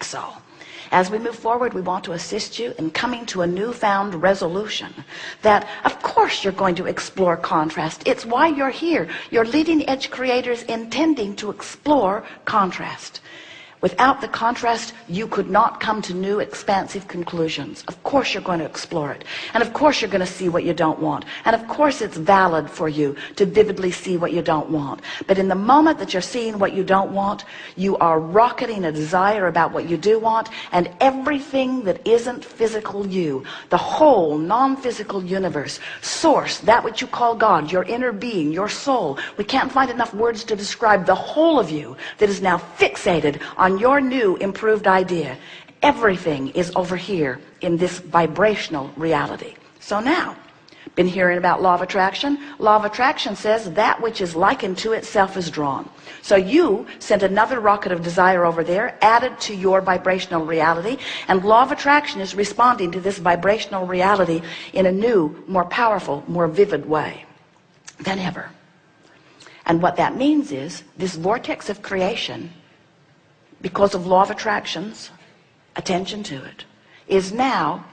So as we move forward, we want to assist you in coming to a newfound resolution that, of course, you're going to explore contrast. It's why you're here. You're leading edge creators intending to explore contrast. Without the contrast, you could not come to new expansive conclusions. Of course you're going to explore it. And of course you're going to see what you don't want. And of course it's valid for you to vividly see what you don't want. But in the moment that you're seeing what you don't want, you are rocketing a desire about what you do want, and everything that isn't physical you, the whole non-physical universe, source, that which you call God, your inner being, your soul. We can't find enough words to describe the whole of you that is now fixated on your new improved idea. Everything is over here in this vibrational reality. So now, been hearing about law of attraction. Law of attraction says that which is likened to itself is drawn. So you sent another rocket of desire over there, added to your vibrational reality, and law of attraction is responding to this vibrational reality in a new, more powerful, more vivid way than ever. And what that means is this vortex of creation, because of law of attraction's attention to it, is now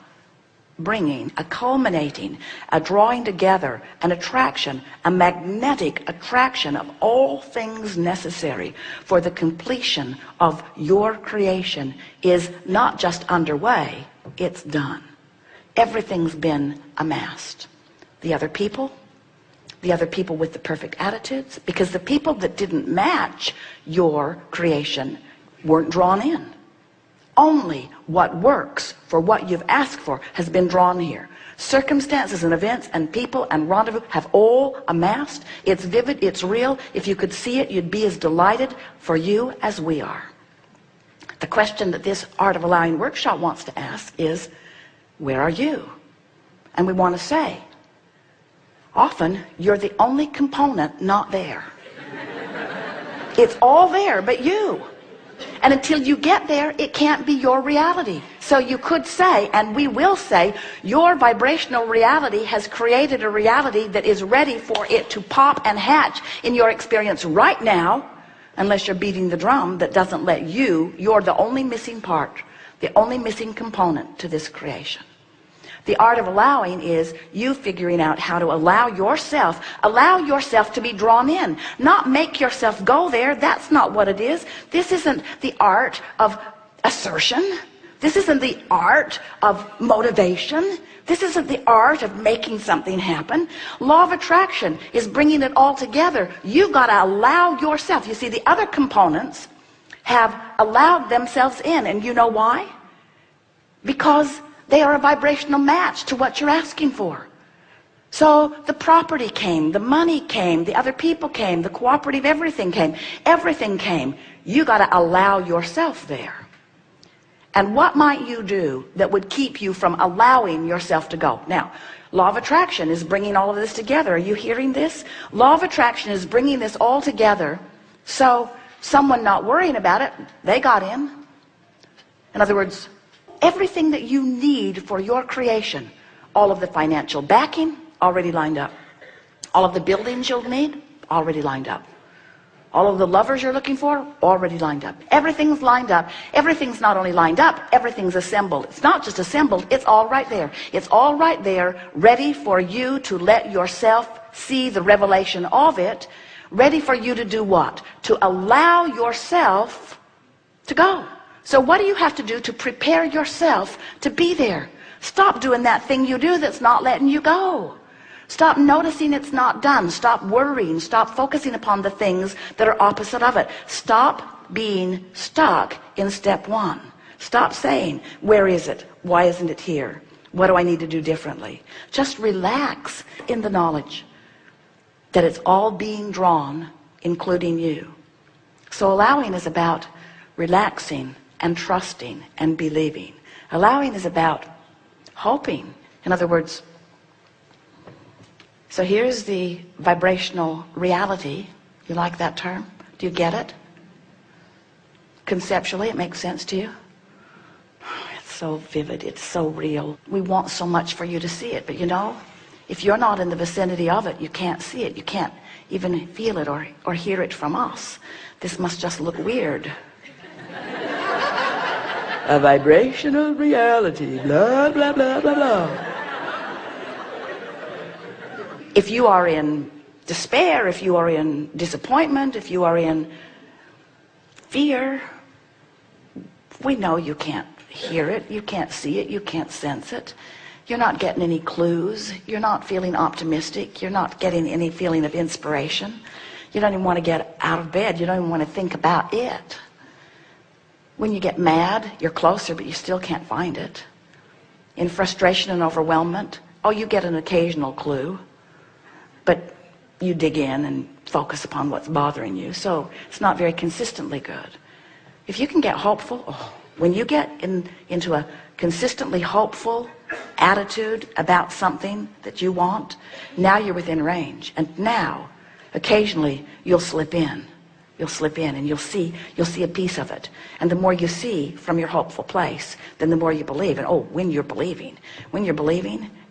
bringing a culminating, a drawing together, an attraction, a magnetic attraction of all things necessary for the completion of your creation is not just underway, it's done. Everything's been amassed. The other people with the perfect attitudes, because the people that didn't match your creation weren't drawn in. Only what works for what you've asked for has been drawn here. Circumstances and events and people and rendezvous have all amassed. It's vivid, it's real. If you could see it, you'd be as delighted for you as we are. The question that this Art of Allowing workshop wants to ask is, where are you? And we want to say, often you're the only component not there. It's all there but you. And until you get there, it can't be your reality. So you could say, and we will say, your vibrational reality has created a reality that is ready for it to pop and hatch in your experience right now, unless you're beating the drum that doesn't let you. You're the only missing part, the only missing component to this creation. The art of allowing is you figuring out how to allow yourself to be drawn in, not make yourself go there. That's not what it is. This isn't the art of assertion. This isn't the art of motivation. This isn't the art of making something happen. Law of attraction is bringing it all together. You've got to allow yourself. You see, the other components have allowed themselves in, and you know why? Because they are a vibrational match to what you're asking for. So the property came, the money came, the other people came, the cooperative everything came. Everything came. You got to allow yourself there. And what might you do that would keep you from allowing yourself to go? Now, law of attraction is bringing all of this together. Are you hearing this? Law of attraction is bringing this all together. So someone not worrying about it, they got in. In other words, everything that you need for your creation, all of the financial backing already lined up, all of the buildings you'll need already lined up, all of the lovers you're looking for already lined up. Everything's lined up. Everything's not only lined up, everything's assembled. It's not just assembled, it's all right there. It's all right there, ready for you to let yourself see the revelation of it, ready for you to do what? To allow yourself to go. So what do you have to do to prepare yourself to be there? Stop doing that thing you do that's not letting you go. Stop noticing it's not done. Stop worrying. Stop focusing upon the things that are opposite of it. Stop being stuck in step one. Stop saying, where is it? Why isn't it here? What do I need to do differently? Just relax in the knowledge that it's all being drawn, including you. So allowing is about relaxing and trusting and believing. Allowing is about hoping. In other words, so here's the vibrational reality. You like that term? Do you get it? Conceptually, it makes sense to you? It's so vivid. It's so real. We want so much for you to see it, but you know, if you're not in the vicinity of it, you can't see it. You can't even feel it or hear it from us. This must just look weird. A vibrational reality, blah, blah, blah, blah, blah. If you are in despair, if you are in disappointment, if you are in fear, we know you can't hear it, you can't see it, you can't sense it. You're not getting any clues. You're not feeling optimistic. You're not getting any feeling of inspiration. You don't even want to get out of bed. You don't even want to think about it. When you get mad, you're closer, but you still can't find it. In frustration and overwhelmment, oh, you get an occasional clue, but you dig in and focus upon what's bothering you. So it's not very consistently good. If you can get hopeful, oh, when you get into a consistently hopeful attitude about something that you want, now you're within range. And now, occasionally, you'll slip in. You'll slip in and you'll see a piece of it. And the more you see from your hopeful place, then the more you believe. And oh, when you're believing,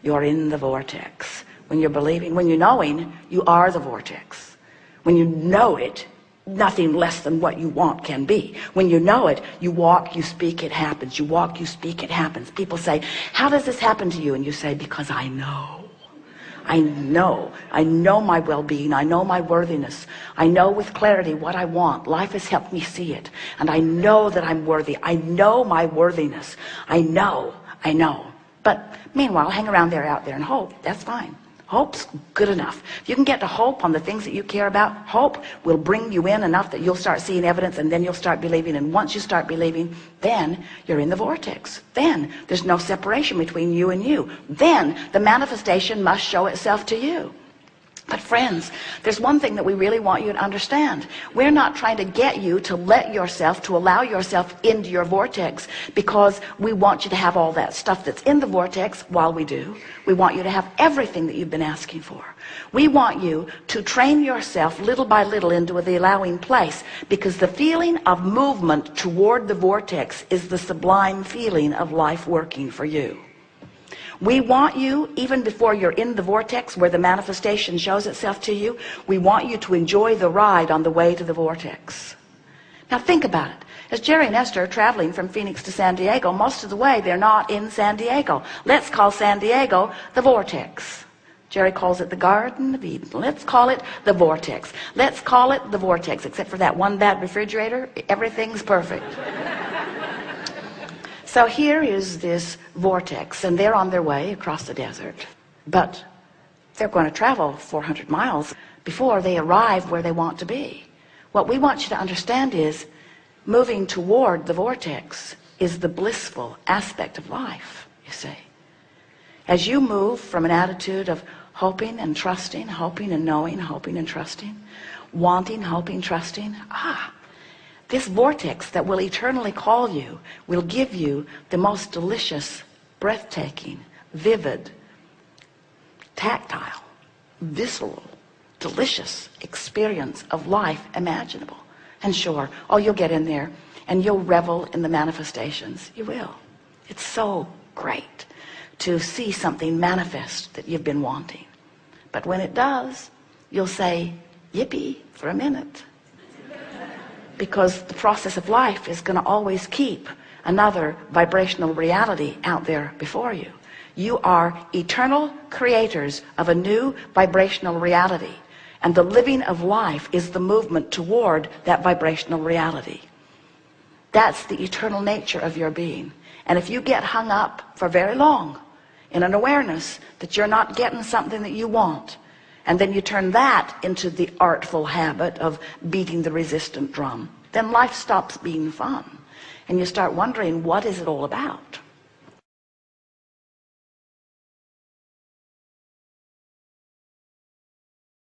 you're in the vortex. When you're believing, when you're knowing, you are the vortex. When you know it, nothing less than what you want can be. When you know it, you walk, you speak, it happens. You walk, you speak, it happens. People say, how does this happen to you? And you say, because I know. I know my well-being. I know my worthiness. I know with clarity what I want. Life has helped me see it. And I know that I'm worthy. I know my worthiness. I know. But meanwhile, hang around there, out there, and hope. That's fine. Hope's good enough. If you can get to hope on the things that you care about, hope will bring you in enough that you'll start seeing evidence, and then you'll start believing. And once you start believing, then you're in the vortex. Then there's no separation between you and you. Then the manifestation must show itself to you. But friends, there's one thing that we really want you to understand. We're not trying to get you to to allow yourself into your vortex because we want you to have all that stuff that's in the vortex. While we do, we want you to have everything that you've been asking for. We want you to train yourself little by little into the allowing place, because the feeling of movement toward the vortex is the sublime feeling of life working for you. We want you, even before you're in the vortex where the manifestation shows itself to you, we want you to enjoy the ride on the way to the vortex. Now think about it. As Jerry and Esther are traveling from Phoenix to San Diego, most of the way they're not in San Diego. Let's call San Diego the vortex. Jerry calls it the Garden of Eden. Let's call it the vortex. Let's call it the vortex. Except for that one bad refrigerator, everything's perfect. So here is this vortex, and they're on their way across the desert. But they're going to travel 400 miles before they arrive where they want to be. What we want you to understand is moving toward the vortex is the blissful aspect of life, you see. As you move from an attitude of hoping and trusting, hoping and knowing, hoping and trusting, wanting, hoping, trusting, this vortex that will eternally call you will give you the most delicious, breathtaking, vivid, tactile, visceral, delicious experience of life imaginable. And sure, you'll get in there and you'll revel in the manifestations. You will. It's so great to see something manifest that you've been wanting. But when it does, you'll say, yippee, for a minute. Because the process of life is going to always keep another vibrational reality out there before you. You are eternal creators of a new vibrational reality. And the living of life is the movement toward that vibrational reality. That's the eternal nature of your being. And if you get hung up for very long in an awareness that you're not getting something that you want, and then you turn that into the artful habit of beating the resistant drum, then life stops being fun. And you start wondering, what is it all about?